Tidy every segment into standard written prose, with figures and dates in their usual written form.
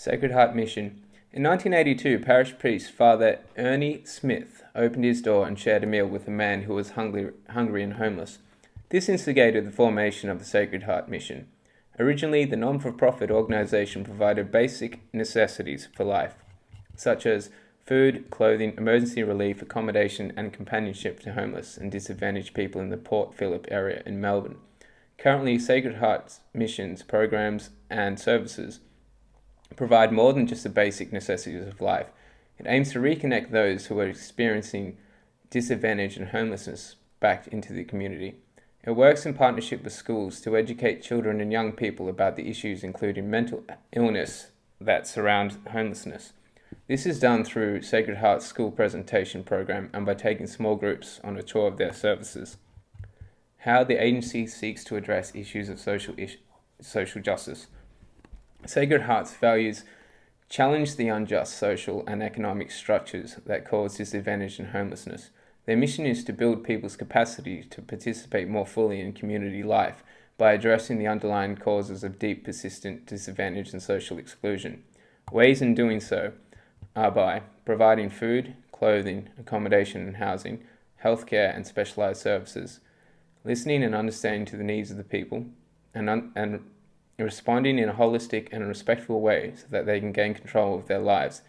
Sacred Heart Mission. In 1982, parish priest Father Ernie Smith opened his door and shared a meal with a man who was hungry and homeless. This instigated the formation of the Sacred Heart Mission. Originally, the non-for-profit organization provided basic necessities for life, such as food, clothing, emergency relief, accommodation, and companionship to homeless and disadvantaged people in the Port Phillip area in Melbourne. Currently, Sacred Heart's missions, programs, and services provide more than just the basic necessities of life. It aims to reconnect those who are experiencing disadvantage and homelessness back into the community. It works in partnership with schools to educate children and young people about the issues including mental illness that surround homelessness. This is done through Sacred Heart's school presentation program and by taking small groups on a tour of their services. How the agency seeks to address issues of social justice. Sacred Heart's values challenge the unjust social and economic structures that cause disadvantage and homelessness. Their mission is to build people's capacity to participate more fully in community life by addressing the underlying causes of deep, persistent disadvantage and social exclusion. Ways in doing so are by providing food, clothing, accommodation and housing, healthcare and specialized services, listening and understanding to the needs of the people, and responding in a holistic and respectful way so that they can gain control of their lives,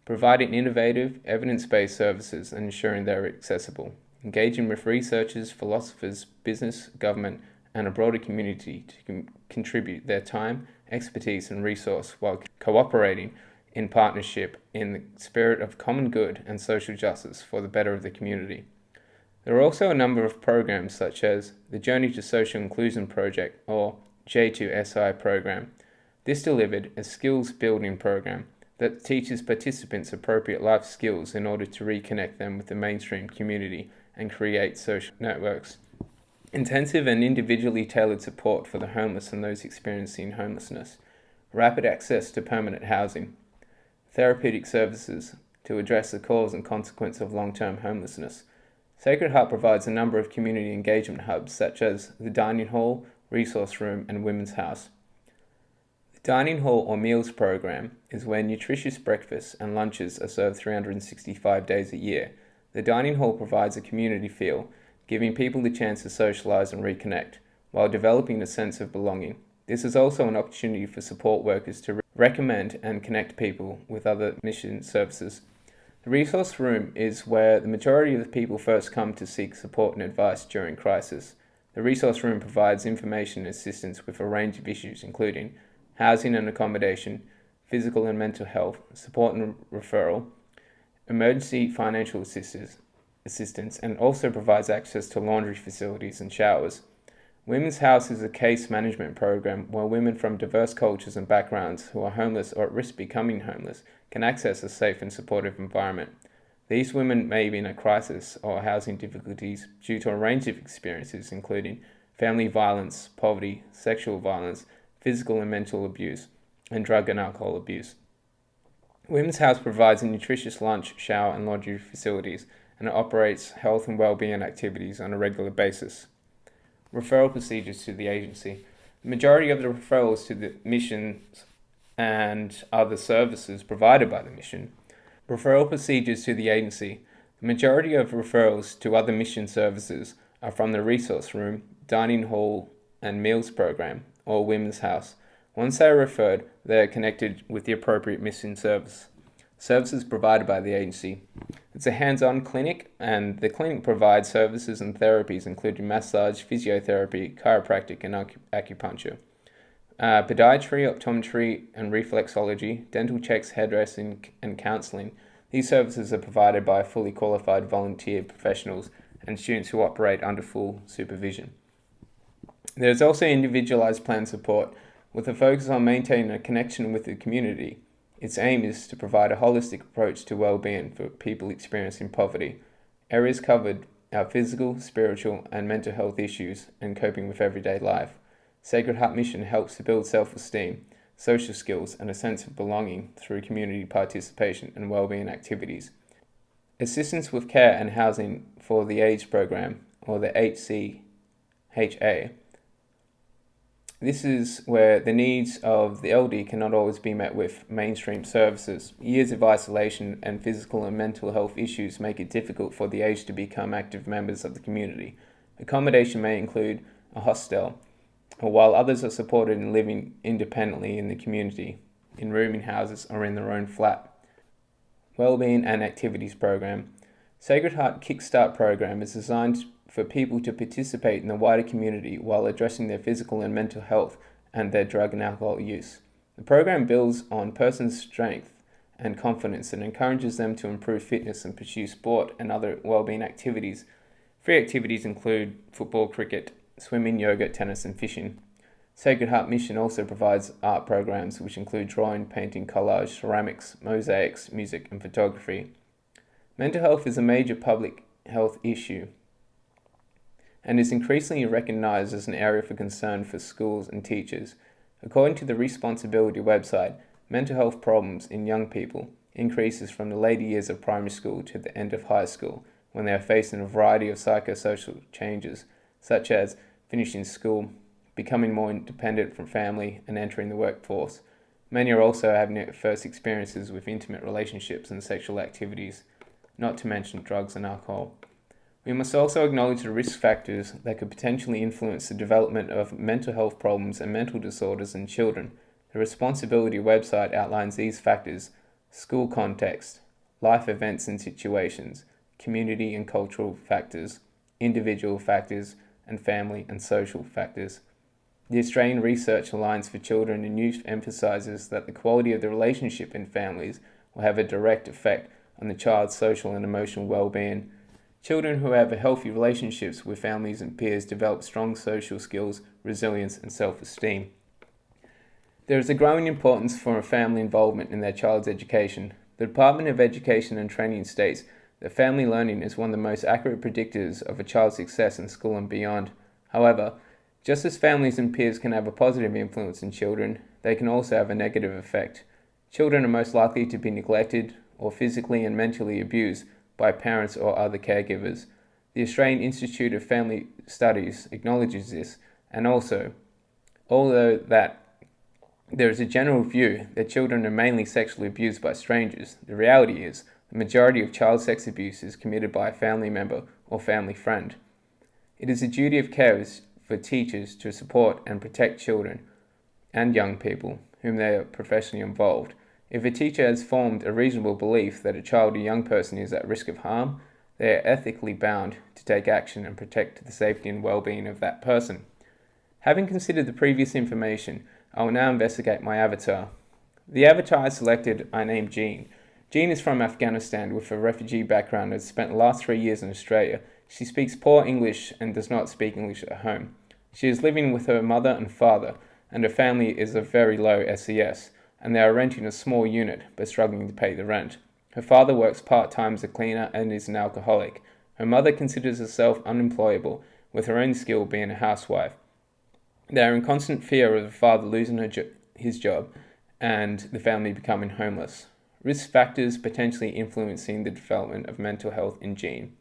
providing innovative, evidence-based services and ensuring they're accessible, engaging with researchers, philosophers, business, government, and a broader community to contribute their time, expertise, and resource while cooperating in partnership in the spirit of common good and social justice for the better of the community. There are also a number of programs such as the Journey to Social Inclusion Project or J2SI program. This delivered a skills building program that teaches participants appropriate life skills in order to reconnect them with the mainstream community and create social networks. Intensive and individually tailored support for the homeless and those experiencing homelessness. Rapid access to permanent housing. Therapeutic services to address the cause and consequence of long-term homelessness. Sacred Heart provides a number of community engagement hubs such as the dining hall, resource room, and women's house. The dining hall or meals program is where nutritious breakfasts and lunches are served 365 days a year. The dining hall provides a community feel, giving people the chance to socialize and reconnect, while developing a sense of belonging. This is also an opportunity for support workers to recommend and connect people with other mission services. The resource room is where the majority of the people first come to seek support and advice during crisis. The resource room provides information and assistance with a range of issues including housing and accommodation, physical and mental health, support and referral, emergency financial assistance, and also provides access to laundry facilities and showers. Women's House is a case management program where women from diverse cultures and backgrounds who are homeless or at risk of becoming homeless can access a safe and supportive environment. These women may be in a crisis or housing difficulties due to a range of experiences including family violence, poverty, sexual violence, physical and mental abuse, and drug and alcohol abuse. Women's House provides a nutritious lunch, shower, and laundry facilities, and it operates health and well-being activities on a regular basis. Referral procedures to the agency. The majority of the referrals to the missions and other services provided by the mission. Referral procedures to the agency. The majority of referrals to other mission services are from the resource room, dining hall, and meals program, or women's house. Once they are referred, they are connected with the appropriate mission service. Services provided by the agency. It's a hands-on clinic, and the clinic provides services and therapies including massage, physiotherapy, chiropractic, and acupuncture. Podiatry, optometry, and reflexology, dental checks, hairdressing, and counselling. These services are provided by fully qualified volunteer professionals and students who operate under full supervision. There is also individualised plan support with a focus on maintaining a connection with the community. Its aim is to provide a holistic approach to well-being for people experiencing poverty. Areas covered are physical, spiritual, and mental health issues and coping with everyday life. Sacred Heart Mission helps to build self-esteem, social skills, and a sense of belonging through community participation and well-being activities. Assistance with care and housing for the AIDS program, or the HCHA, This is where the needs of the elderly cannot always be met with mainstream services. Years of isolation and physical and mental health issues make it difficult for the aged to become active members of the community. Accommodation may include a hostel, or while others are supported in living independently in the community, in rooming houses or in their own flat. Wellbeing and Activities Program. Sacred Heart Kickstart Program is designed for people to participate in the wider community while addressing their physical and mental health and their drug and alcohol use. The program builds on persons' strength and confidence and encourages them to improve fitness and pursue sport and other wellbeing activities. Free activities include football, cricket, swimming, yoga, tennis, and fishing. Sacred Heart Mission also provides art programs which include drawing, painting, collage, ceramics, mosaics, music, and photography. Mental health is a major public health issue and is increasingly recognized as an area for concern for schools and teachers. According to the Responsibility website, mental health problems in young people increases from the later years of primary school to the end of high school, when they are facing a variety of psychosocial changes, such as finishing school, becoming more independent from family, and entering the workforce. Many are also having their first experiences with intimate relationships and sexual activities, not to mention drugs and alcohol. We must also acknowledge the risk factors that could potentially influence the development of mental health problems and mental disorders in children. The Responsibility website outlines these factors: school context, life events and situations, community and cultural factors, individual factors, and family and social factors. The Australian Research Alliance for Children and Youth emphasises that the quality of the relationship in families will have a direct effect on the child's social and emotional well-being. Children who have healthy relationships with families and peers develop strong social skills, resilience, and self-esteem. There is a growing importance for family involvement in their child's education. The Department of Education and Training states that family learning is one of the most accurate predictors of a child's success in school and beyond. However, just as families and peers can have a positive influence in children, they can also have a negative effect. Children are most likely to be neglected or physically and mentally abused by parents or other caregivers. The Australian Institute of Family Studies acknowledges this, and also, although that there is a general view that children are mainly sexually abused by strangers, the reality is the majority of child sex abuse is committed by a family member or family friend. It is a duty of carers for teachers to support and protect children and young people whom they are professionally involved. If a teacher has formed a reasonable belief that a child or young person is at risk of harm, they are ethically bound to take action and protect the safety and well-being of that person. Having considered the previous information, I will now investigate my avatar. The avatar I selected I named Jean. Jean is from Afghanistan with a refugee background and has spent the last 3 years in Australia. She speaks poor English and does not speak English at home. She is living with her mother and father, and her family is of very low SES, and they are renting a small unit but struggling to pay the rent. Her father works part-time as a cleaner and is an alcoholic. Her mother considers herself unemployable, with her own skill being a housewife. They are in constant fear of the father losing his job and the family becoming homeless. Risk factors potentially influencing the development of mental health in Jean.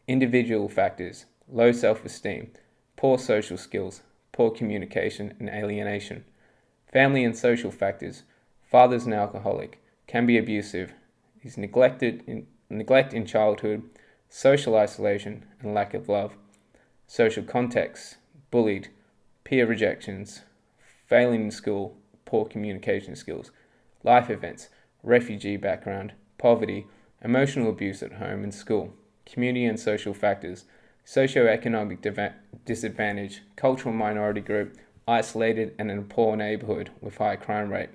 Individual factors: low self-esteem, poor social skills, poor communication and alienation. Family and social factors: father's an alcoholic, can be abusive, is neglect in childhood, social isolation and lack of love. Social context: bullied, peer rejections, failing in school, poor communication skills. Life events: refugee background, poverty, emotional abuse at home and school. Community and social factors: socioeconomic disadvantage, cultural minority group, isolated and in a poor neighbourhood with high crime rate.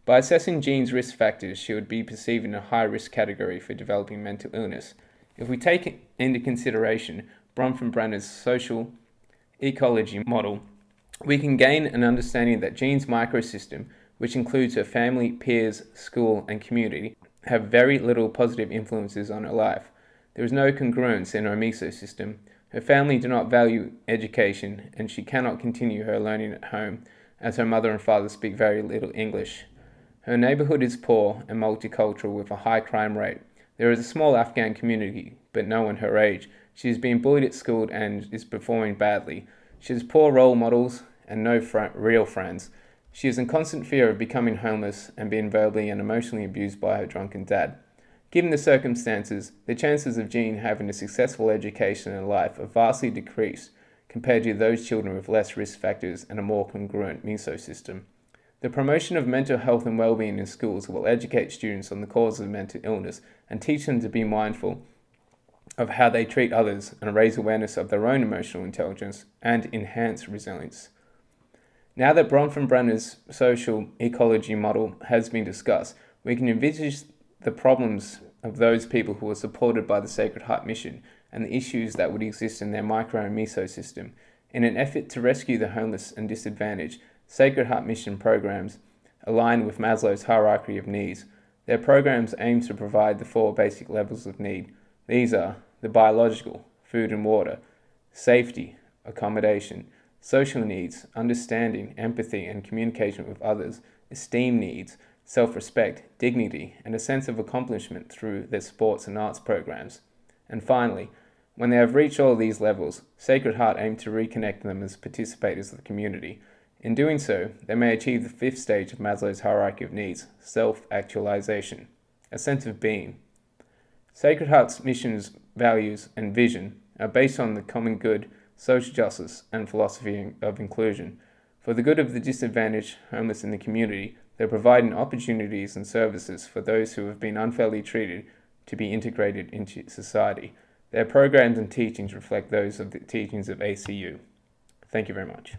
By assessing Jean's risk factors, she would be perceived in a high-risk category for developing mental illness. If we take into consideration Bronfenbrenner's social ecology model, we can gain an understanding that Jean's microsystem, which includes her family, peers, school, and community, have very little positive influences on her life. There is no congruence in her mesosystem. Her family do not value education, and she cannot continue her learning at home, as her mother and father speak very little English. Her neighbourhood is poor and multicultural with a high crime rate. There is a small Afghan community, but no one her age. She is being bullied at school and is performing badly. She has poor role models and no real friends. She is in constant fear of becoming homeless and being verbally and emotionally abused by her drunken dad. Given the circumstances, the chances of Jean having a successful education and life are vastly decreased compared to those children with less risk factors and a more congruent mesosystem. The promotion of mental health and well-being in schools will educate students on the causes of mental illness and teach them to be mindful of how they treat others and raise awareness of their own emotional intelligence and enhance resilience. Now that Bronfenbrenner's social ecology model has been discussed, we can envisage the problems of those people who are supported by the Sacred Heart mission and the issues that would exist in their micro and mesosystem. In an effort to rescue the homeless and disadvantaged, Sacred Heart mission programs align with Maslow's hierarchy of needs. Their programs aim to provide the 4 basic levels of need. These are the biological, food and water, safety, accommodation, social needs, understanding, empathy and communication with others, esteem needs, self-respect, dignity, and a sense of accomplishment through their sports and arts programs. And finally, when they have reached all these levels, Sacred Heart aims to reconnect them as participators of the community. In doing so, they may achieve the 5th stage of Maslow's hierarchy of needs, self-actualization, a sense of being. Sacred Heart's missions, values, and vision are based on the common good, social justice, and philosophy of inclusion. For the good of the disadvantaged, homeless in the community, they're providing opportunities and services for those who have been unfairly treated to be integrated into society. Their programs and teachings reflect those of the teachings of ACU. Thank you very much.